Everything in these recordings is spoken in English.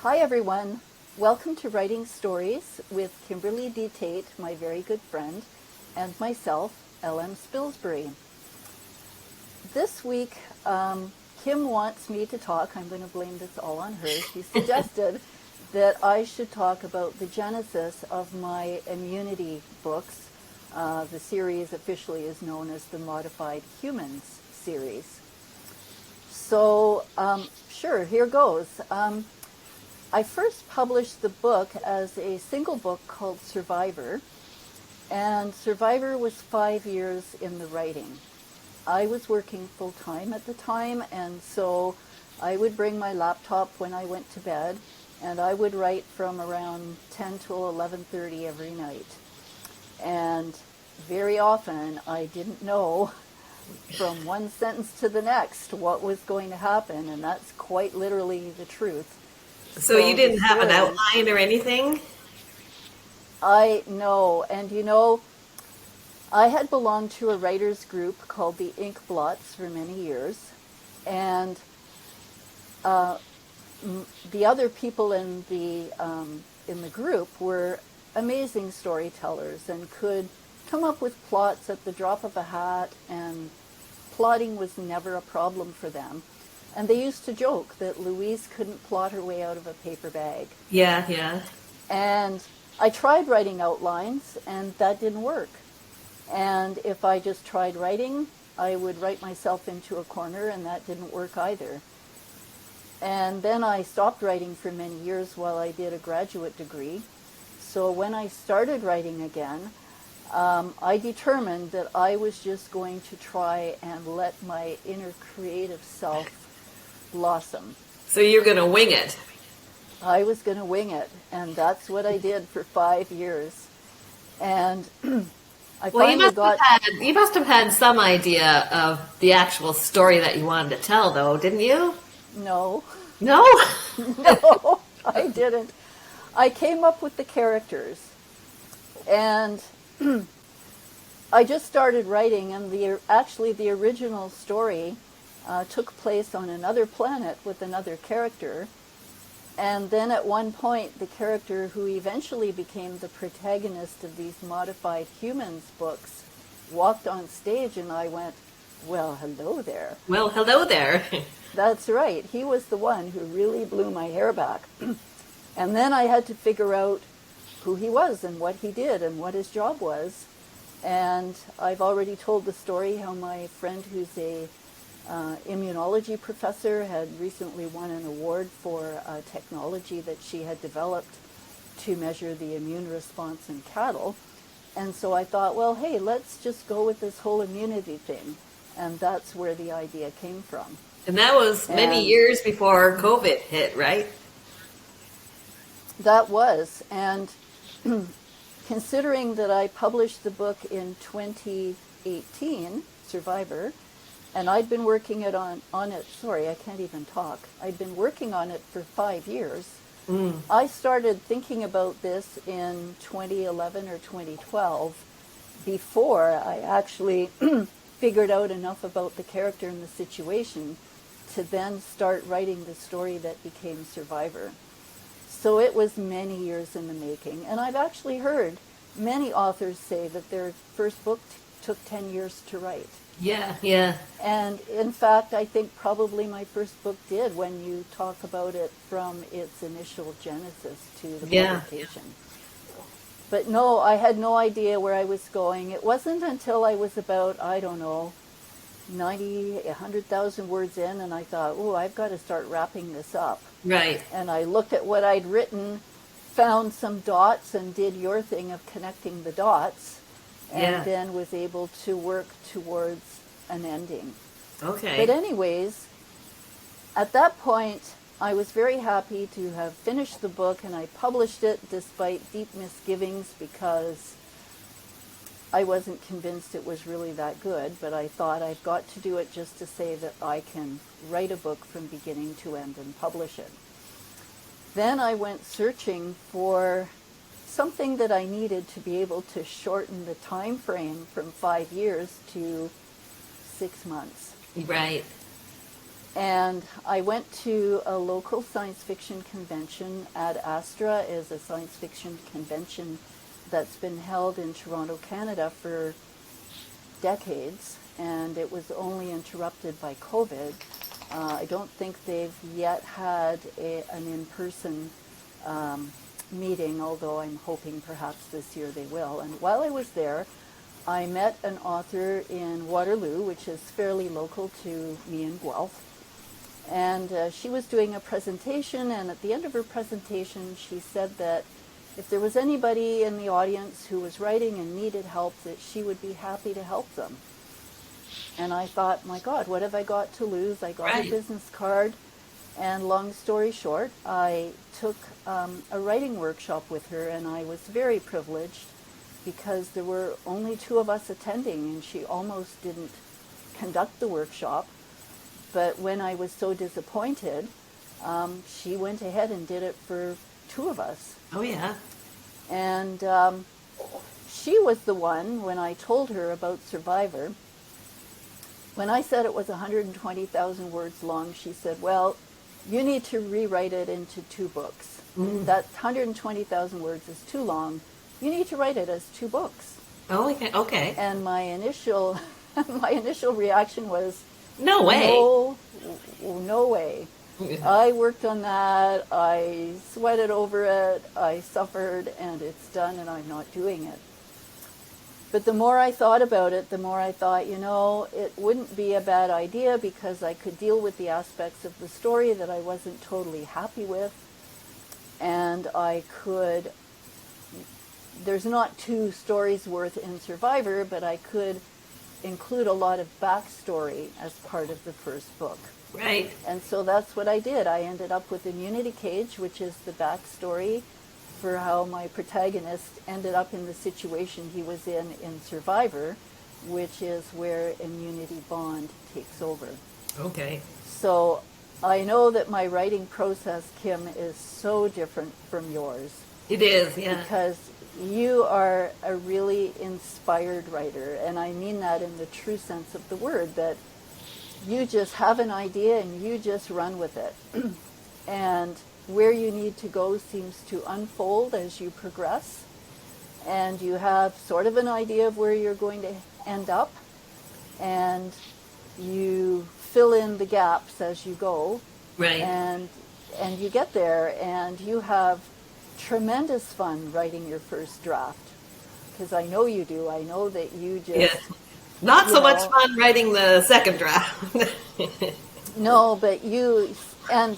Hi everyone, welcome to Writing Stories with Kimberly D. Tate, my very good friend, and myself, L.M. Spilsbury. This week, Kim wants me to talk, I'm going to blame this all on her, she suggested that I should talk about the genesis of my immunity books. The series officially is known as the Modified Humans series. So, sure, here goes. I first published the book as a single book called Survivor, and Survivor was 5 years in the writing. I was working full-time at the time, and so I would bring my laptop when I went to bed, and I would write from around 10 till 11:30 every night. And very often I didn't know from one sentence to the next what was going to happen, and that's quite literally the truth. So you didn't have an outline or anything? I know, and I had belonged to a writers group called the Ink Blots for many years, and the other people in the group were amazing storytellers and could come up with plots at the drop of a hat, and plotting was never a problem for them. And they used to joke that Louise couldn't plot her way out of a paper bag. Yeah. And I tried writing outlines, and that didn't work. And if I just tried writing, I would write myself into a corner, and that didn't work either. And then I stopped writing for many years while I did a graduate degree. So when I started writing again, I determined that I was just going to try and let my inner creative self blossom. So you're going to wing it. I was going to wing it, and that's what I did for 5 years. And I finally you must have had some idea of the actual story that you wanted to tell, though, didn't you? No. No? No, I didn't. I came up with the characters, and I just started writing, and the original story took place on another planet with another character. And then at one point, the character who eventually became the protagonist of these Modified Humans books walked on stage, and I went, well, hello there. Well, hello there. That's right. He was the one who really blew my hair back. And then I had to figure out who he was and what he did and what his job was. And I've already told the story how my friend, who's a immunology professor, had recently won an award for technology that she had developed to measure the immune response in cattle. And so I thought, well, hey, let's just go with this whole immunity thing. And that's where the idea came from. And that was many years before COVID hit, right? That was. And considering that I published the book in 2018, Survivor, and I'd been working on it, sorry, I can't even talk. I'd been working on it for 5 years. I started thinking about this in 2011 or 2012 before I actually figured out enough about the character and the situation to then start writing the story that became Survivor. So it was many years in the making. And I've actually heard many authors say that their first book took 10 years to write. Yeah. And in fact, I think probably my first book did, when you talk about it from its initial genesis to the publication. But no, I had no idea where I was going. It wasn't until I was about, 100,000 words in, and I thought, oh, I've got to start wrapping this up. Right. And I looked at what I'd written, found some dots, and did your thing of connecting the dots. And then was able to work towards an ending. Okay. But anyways, at that point, I was very happy to have finished the book, and I published it despite deep misgivings because I wasn't convinced it was really that good, but I thought I've got to do it just to say that I can write a book from beginning to end and publish it. Then I went searching for something that I needed to be able to shorten the time frame from 5 years to 6 months. Right. And I went to a local science fiction convention. Ad Astra is a science fiction convention that's been held in Toronto, Canada for decades, and it was only interrupted by COVID. I don't think they've yet had an in-person meeting, although I'm hoping perhaps this year they will. And while I was there, I met an author in Waterloo, which is fairly local to me in Guelph. And she was doing a presentation, and at the end of her presentation, she said that if there was anybody in the audience who was writing and needed help, that she would be happy to help them. And I thought, my God, what have I got to lose? I got a business card. And long story short, I took a writing workshop with her, and I was very privileged because there were only 2 of us attending, and she almost didn't conduct the workshop. But when I was so disappointed, she went ahead and did it for 2 of us. Oh, yeah. And she was the one, when I told her about Survivor, when I said it was 120,000 words long, she said, well, you need to rewrite it into 2 books. That 120,000 words is too long. You need to write it as 2 books. Oh, okay. And my initial reaction was, no way. No way. I worked on that. I sweated over it. I suffered, and it's done, and I'm not doing it. But the more I thought about it, the more I thought, it wouldn't be a bad idea because I could deal with the aspects of the story that I wasn't totally happy with. And there's not 2 stories worth in Survivor, but I could include a lot of backstory as part of the first book. Right. And so that's what I did. I ended up with Immunity Cage, which is the backstory for how my protagonist ended up in the situation he was in Survivor, which is where Immunity Bond takes over. Okay. So I know that my writing process, Kim, is so different from yours. It is, yeah. Because you are a really inspired writer, and I mean that in the true sense of the word, that you just have an idea and you just run with it. And where you need to go seems to unfold as you progress, and you have sort of an idea of where you're going to end up, and you fill in the gaps as you go. Right. And you get there, and you have tremendous fun writing your first draft, because I know you do. I know that you just... Yeah. Not so much fun writing the second draft. No, but you... And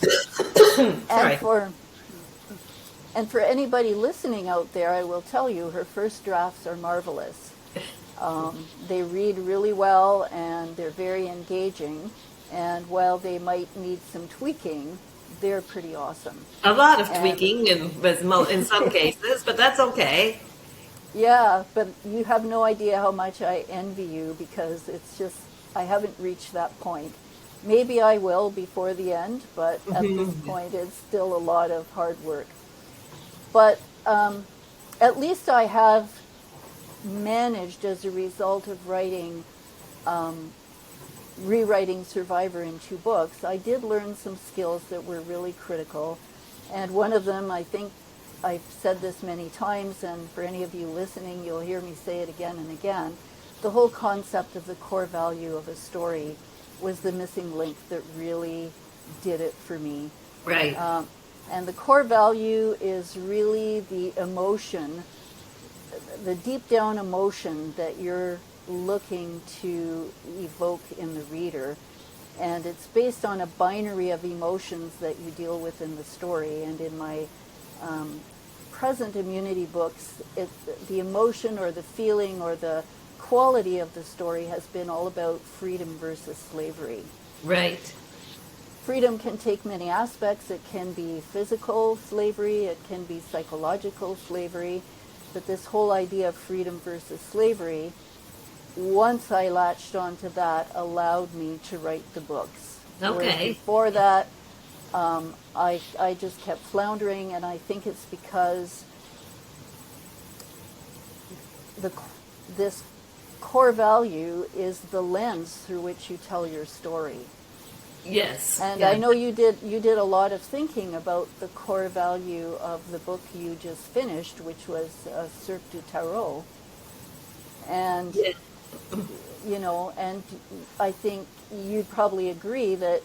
for anybody listening out there, I will tell you, her first drafts are marvelous. They read really well, and they're very engaging. And while they might need some tweaking, they're pretty awesome. A lot of tweaking in some cases, but that's okay. Yeah, but you have no idea how much I envy you, because it's just, I haven't reached that point. Maybe I will before the end, but at this point it's still a lot of hard work. But at least I have managed, as a result of rewriting Survivor in 2 books, I did learn some skills that were really critical. And one of them, I think I've said this many times, and for any of you listening, you'll hear me say it again and again, the whole concept of the core value of a story was the missing link that really did it for me. Right. And the core value is really the emotion, the deep down emotion that you're looking to evoke in the reader. And it's based on a binary of emotions that you deal with in the story. And in my present Immunity books, the emotion or the feeling or the quality of the story has been all about freedom versus slavery. Right. Freedom can take many aspects. It can be physical slavery, it can be psychological slavery, but this whole idea of freedom versus slavery, once I latched onto that, allowed me to write the books. Okay. Whereas before that, I just kept floundering, and I think it's because this core value is the lens through which you tell your story. Yes. And Yeah. I know you did a lot of thinking about the core value of the book you just finished, which was Cirque du Tarot. And Yeah. and I think you'd probably agree that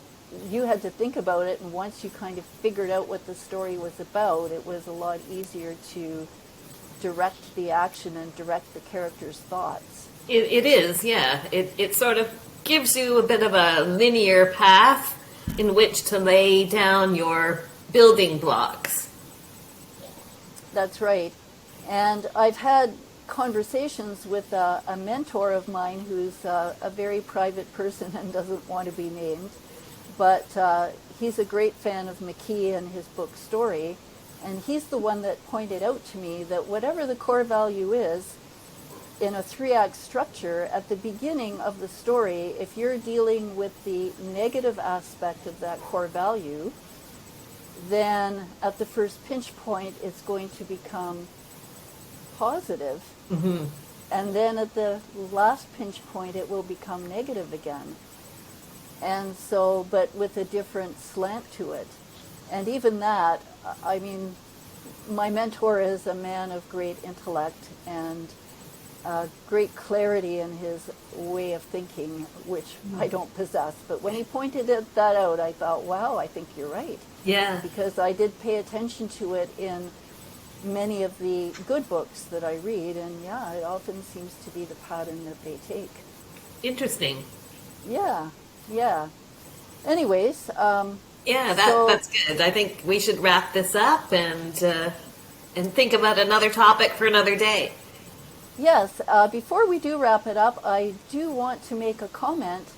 you had to think about it, and once you kind of figured out what the story was about, it was a lot easier to direct the action and direct the character's thoughts. It is, yeah. It sort of gives you a bit of a linear path in which to lay down your building blocks. That's right. And I've had conversations with a mentor of mine who's a very private person and doesn't want to be named, but he's a great fan of McKee and his book Story, and he's the one that pointed out to me that whatever the core value is, in a 3-act structure, at the beginning of the story, if you're dealing with the negative aspect of that core value, then at the first pinch point, it's going to become positive. Mm-hmm. And then at the last pinch point, it will become negative again. And so, but with a different slant to it. And even that, I mean, my mentor is a man of great intellect and great clarity in his way of thinking, which I don't possess. But when he pointed that out, I thought, wow, I think you're right. Yeah. Because I did pay attention to it in many of the good books that I read, and yeah, it often seems to be the pattern that they take. Interesting. Yeah. Anyways, Yeah, so, that's good. I think we should wrap this up and think about another topic for another day. yes, before we do wrap it up, I do want to make a comment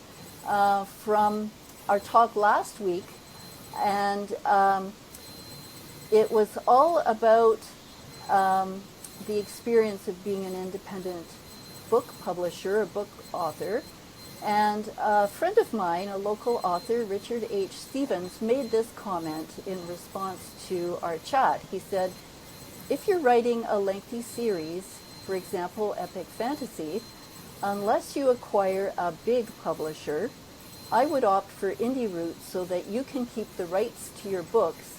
from our talk last week, and it was all about the experience of being an independent book publisher, a book author. And a friend of mine, a local author, Richard H. Stevens, made this comment in response to our chat. He said, if you're writing a lengthy series, for example, epic fantasy, unless you acquire a big publisher, I would opt for indie route so that you can keep the rights to your books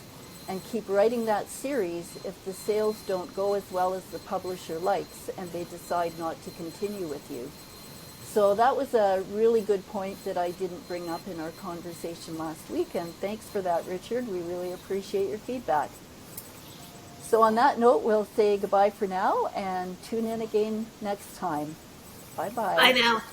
and keep writing that series if the sales don't go as well as the publisher likes and they decide not to continue with you. So that was a really good point that I didn't bring up in our conversation last week, and thanks for that, Richard. We really appreciate your feedback. So on that note, we'll say goodbye for now and tune in again next time. Bye-bye. Bye now.